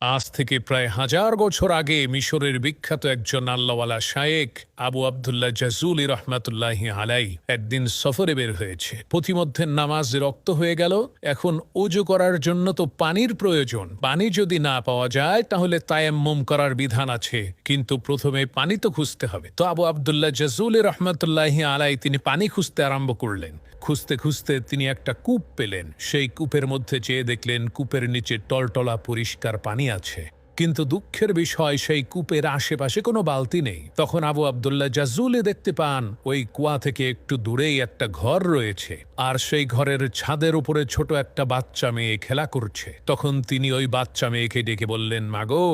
আজ থেকে প্রায় 1000 বছর আগে মিশরের বিখ্যাত একজন আল্লাহওয়ালা শায়েখ আবু আবদুল্লাহ জাজুলি রহমাতুল্লাহি আলাই একদিন সফরে বের হয়েছে। পথিমধ্যে নামাজ রক্ত হয়ে গেল। এখন ওযু করার জন্য তো পানির প্রয়োজন। পানি যদি না পাওয়া যায় তাহলে তায়াম্মুম করার বিধান আছে, কিন্তু প্রথমে পানি তো খুঁজতে হবে। তো আবু আবদুল্লাহ জাজুলি রহমাতুল্লাহি আলাই তিনি পানি খুঁজতে আরম্ভ করলেন। খুঁজতে খুঁজতে তিনি একটা কূপ পেলেন। সেই কূপের মধ্যে চেয়ে দেখলেন কূপের নিচে টলটলা পরিষ্কার পানি আছে, কিন্তু দুঃখের বিষয় সেই কূপের আশেপাশে কোনো বালতি নেই। তখন আবু আবদুল্লাহ জাজুলি দেখতে পান ওই কুয়া থেকে একটু দূরেই একটা ঘর রয়েছে, আর সেই ঘরের ছাদের উপরে ছোট একটা বাচ্চা মেয়ে খেলা করছে। তখন তিনি ওই বাচ্চা মেয়েকে ডেকে বললেন, মাগো,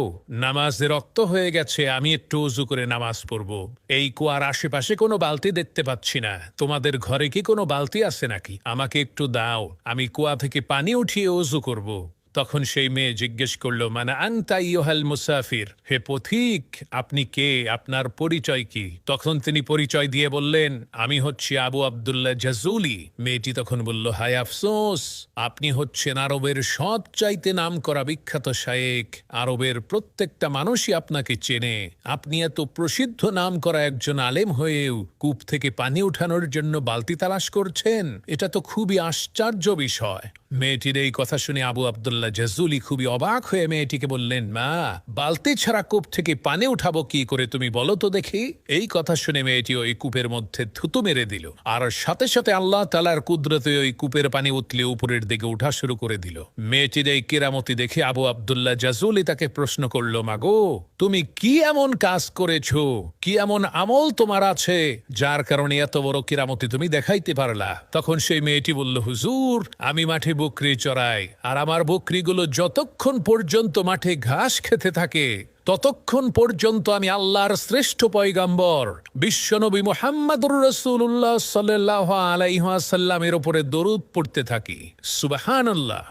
নামাজে রক্ত হয়ে গেছে, আমি একটু উজু করে নামাজ পড়ব। এই কুয়ার আশেপাশে কোনো বালতি দেখতে পাচ্ছি না, তোমাদের ঘরে কি কোনো বালতি আছে নাকি? আমাকে একটু দাও, আমি কুয়া থেকে পানি উঠিয়ে উজু করব। তখন সেই মেয়ে জিজ্ঞেস করল, মানে আনতা ইয়ুহাল মুসাফির, হে পথিক, আপনি কে, আপনার পরিচয় কি? তখন তিনি পরিচয় দিয়ে বললেন, আমি হচ্ছি আবু আবদুল্লাহ জাজুলি। মেয়েটি তখন বলল, হায় আফসোস, আপনি হচ্ছেন আরবের সবচাইতে নাম করা বিখ্যাত শায়েখ। আরবের প্রত্যেকটা মানুষই আপনাকে চেনে। আপনি এত প্রসিদ্ধ নাম করা একজন আলেম হয়েও কূপ থেকে পানি উঠানোর জন্য বালতি তালাশ করছেন, এটা তো খুবই আশ্চর্য বিষয়। মেয়েটির এই কথা শুনে আবু আবদুল্লাহ জাজুলি খুবই অবাক হয়ে মেয়েটিকে বললেন, মা, বালতি ছাড়া কূপ থেকে পানি উঠাবো কি করে, তুমি বলো তো দেখি। এই কথা শুনে মেয়েটি ওই কূপের মধ্যে থুতু মেরে দিল, আর সাথে সাথে আল্লাহ তাআলার কুদরতে ওই কূপের পানি উতলে উপরের দিকে উঠা শুরু করে দিল। মেয়েটির এই কেরামতি দেখে আবু আবদুল্লাহ জাজুলি তাকে প্রশ্ন করল, মাগো, তুমি কি এমন কাজ করেছো, কি এমন আমল তোমার আছে যার কারণে এত বড় কেরামতি তুমি দেখাইতে পারলা? তখন সেই মেয়েটি বলল, হুজুর, আমি মাঠে বকরি চড়াই, আর আমার বকরিগুলো যতক্ষণ পর্যন্ত মাঠে ঘাস খেতে থাকে ততক্ষণ পর্যন্ত আমি আল্লাহর শ্রেষ্ঠ পয়গাম্বর বিশ্বনবী মুহাম্মদুর রাসূলুল্লাহ সাল্লাল্লাহু আলাইহি ওয়াসাল্লামের উপরে দরুদ পড়তে থাকি। সুবহানাল্লাহ।